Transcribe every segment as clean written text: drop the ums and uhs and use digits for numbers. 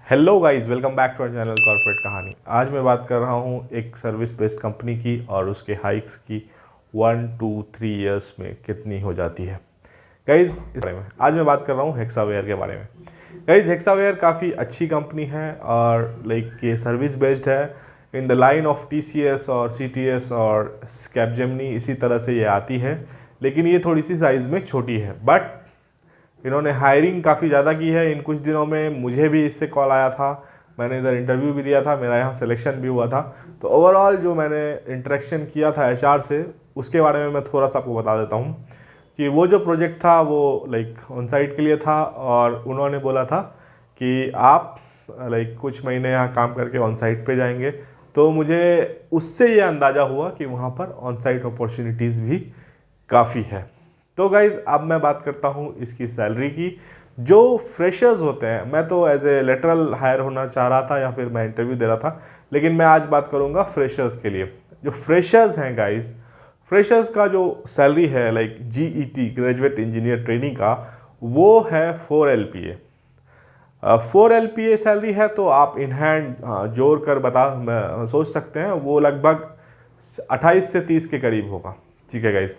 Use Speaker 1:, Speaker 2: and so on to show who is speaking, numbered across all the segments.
Speaker 1: Hello guys, welcome back to our channel Corporate Kahani. आज मैं बात कर रहा हूँ एक सर्विस बेस्ड कंपनी की और उसके हाइक्स की 1, 2, 3 इयर्स में कितनी हो जाती है। गाइस इस बारे में आज मैं बात कर रहा हूँ हेक्सावेयर के बारे में। गाइस हेक्सावेयर काफ़ी अच्छी कंपनी है और ये सर्विस बेस्ड है in the line of TCS और CTS और कैपजेमिनी, इसी तरह से ये आती है। लेकिन ये थोड़ी सी साइज़ में छोटी है, बट इन्होंने हायरिंग काफ़ी ज़्यादा की है इन कुछ दिनों में। मुझे भी इससे कॉल आया था, मैंने इधर इंटरव्यू भी दिया था, मेरा यहाँ सिलेक्शन भी हुआ था। तो ओवरऑल जो मैंने इंटरेक्शन किया था HR से, उसके बारे में मैं थोड़ा सा आपको बता देता हूँ कि वो जो प्रोजेक्ट था वो ऑन साइट के लिए था और उन्होंने बोला था कि आप कुछ महीने यहाँ काम करके ऑन साइट पे जाएंगे। तो मुझे उससे ये अंदाज़ा हुआ कि वहाँ पर ऑन साइट अपॉर्चुनिटीज़ भी काफ़ी है। तो गाइज़ अब मैं बात करता हूँ इसकी सैलरी की। जो फ्रेशर्स होते हैं, मैं तो एज ए लेटरल हायर होना चाह रहा था या फिर मैं इंटरव्यू दे रहा था, लेकिन मैं आज बात करूँगा फ्रेशर्स के लिए। जो फ्रेशर्स हैं गाइज़, फ्रेशर्स का जो सैलरी है GET ग्रेजुएट इंजीनियर ट्रेनिंग का, वो है 4 LPA। 4 LPA सैलरी है। तो आप इन हैंड जोड़ कर सोच सकते हैं वो लगभग 28 से 30 के करीब होगा। ठीक है गाइज़।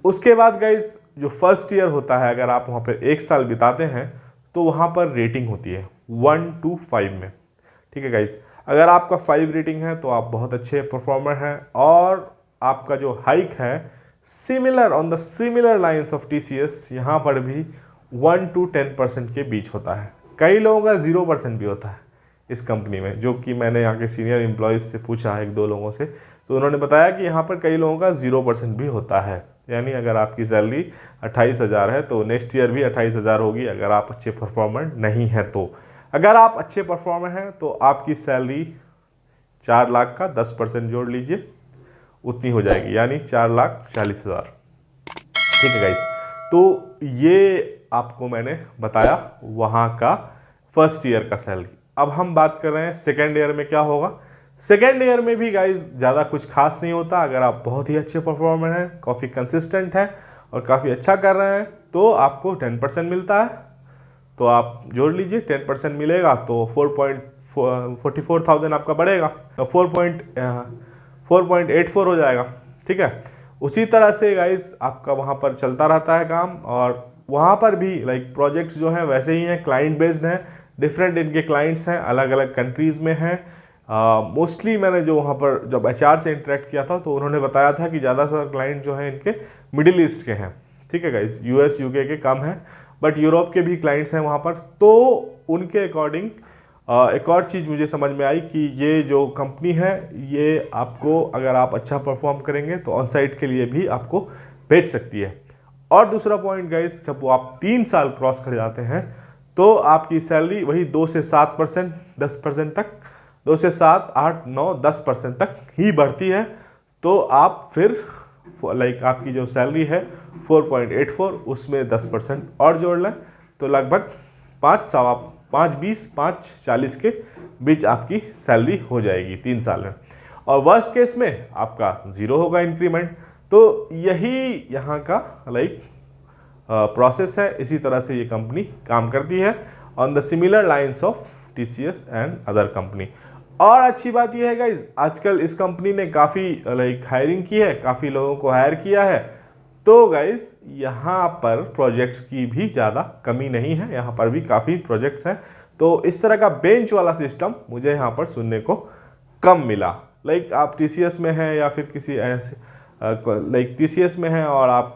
Speaker 1: उसके बाद गाइज जो फर्स्ट ईयर होता है, अगर आप वहाँ पर 1 साल बिताते हैं तो वहाँ पर रेटिंग होती है 1 to 5 में। ठीक है गाइज, अगर आपका 5 रेटिंग है तो आप बहुत अच्छे परफॉर्मर हैं और आपका जो हाइक है similar on the similar lines of TCS, यहाँ पर भी 1 to 10% के बीच होता है। कई लोगों का 0% भी होता है इस कंपनी में, जो कि मैंने यहाँ के सीनियर एम्प्लॉयज़ से पूछा है 1-2 लोगों से, तो उन्होंने बताया कि यहाँ पर कई लोगों का 0% भी होता है। यानी अगर आपकी सैलरी 28,000 है तो नेक्स्ट ईयर भी 28,000 होगी अगर आप अच्छे परफॉर्मर नहीं हैं। तो अगर आप अच्छे परफॉर्मर हैं तो आपकी सैलरी 4 लाख का 10% जोड़ लीजिए, उतनी हो जाएगी, यानी 4,40,000। ठीक है गाइज, तो ये आपको मैंने बताया वहाँ का फर्स्ट ईयर का सैलरी। अब हम बात कर रहे हैं सेकेंड ईयर में क्या होगा। सेकेंड ईयर में भी गाइज ज़्यादा कुछ खास नहीं होता। अगर आप बहुत ही अच्छे परफॉर्मर हैं, काफ़ी कंसिस्टेंट हैं और काफ़ी अच्छा कर रहे हैं तो आपको 10% मिलता है। तो आप जोड़ लीजिए, 10% मिलेगा तो 4,44,000 आपका बढ़ेगा, 4.84 हो जाएगा। ठीक है, उसी तरह से गाइज आपका वहाँ पर चलता रहता है काम। और वहाँ पर भी प्रोजेक्ट्स जो हैं वैसे ही हैं, क्लाइंट बेस्ड हैं, डिफरेंट इनके क्लाइंट्स हैं, अलग अलग कंट्रीज़ में हैं। मोस्टली मैंने जो वहाँ पर जब HR से इंटरेक्ट किया था तो उन्होंने बताया था कि ज़्यादातर क्लाइंट जो हैं इनके मिडिल ईस्ट के हैं। ठीक है गाइज, US UK के कम हैं, बट यूरोप के भी क्लाइंट्स हैं वहाँ पर। तो उनके अकॉर्डिंग एक और चीज़ मुझे समझ में आई कि ये जो कंपनी है ये आपको, अगर आप अच्छा परफॉर्म करेंगे तो ऑन साइट के लिए भी आपको भेज सकती है। और दूसरा पॉइंट गाइज, जब वो आप 3 साल क्रॉस कर जाते हैं तो आपकी सैलरी वही 2 से 7%, 10% तक, 2 से 7, 8, 9, 10% तक ही बढ़ती है। तो आप फिर आपकी जो सैलरी है 4.84, उसमें 10% और जोड़ लें तो लगभग 5.20-5.40 के बीच आपकी सैलरी हो जाएगी 3 साल में। और वर्स्ट केस में आपका 0 होगा इंक्रीमेंट। तो यही यहाँ का प्रोसेस है। इसी तरह से ये कंपनी काम करती है on the similar lines of TCS and other company. और अच्छी बात यह है गाइज, आजकल इस कंपनी ने काफ़ी हायरिंग की है, काफ़ी लोगों को हायर किया है। तो गाइज यहाँ पर प्रोजेक्ट्स की भी ज़्यादा कमी नहीं है, यहाँ पर भी काफ़ी प्रोजेक्ट्स हैं। तो इस तरह का बेंच वाला सिस्टम मुझे यहाँ पर सुनने को कम मिला। आप TCS में हैं या फिर किसी ऐसे TCS में हैं और आप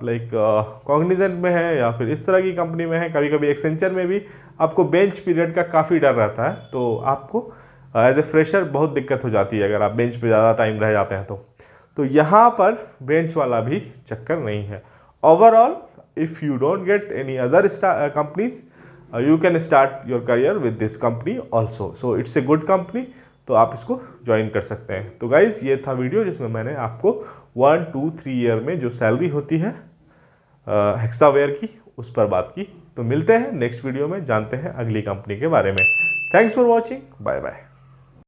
Speaker 1: कॉग्निजेंट में हैं या फिर इस तरह की कंपनी में हैं, कभी कभी एक्सेंचर में भी आपको बेंच पीरियड का काफ़ी डर रहता है। तो आपको एज ए फ्रेशर बहुत दिक्कत हो जाती है अगर आप बेंच पे ज़्यादा टाइम रह जाते हैं तो यहाँ पर बेंच वाला भी चक्कर नहीं है। Overall if you don't get any other companies, you can start your career with this company also. So it's a good company, तो आप इसको ज्वाइन कर सकते हैं। तो गाइज ये था वीडियो जिसमें मैंने आपको 1, 2, 3 ईयर में जो सैलरी होती है हेक्सावेयर की, उस पर बात की। तो मिलते हैं नेक्स्ट वीडियो में, जानते हैं अगली कंपनी के बारे में। Thanks for watching, bye bye.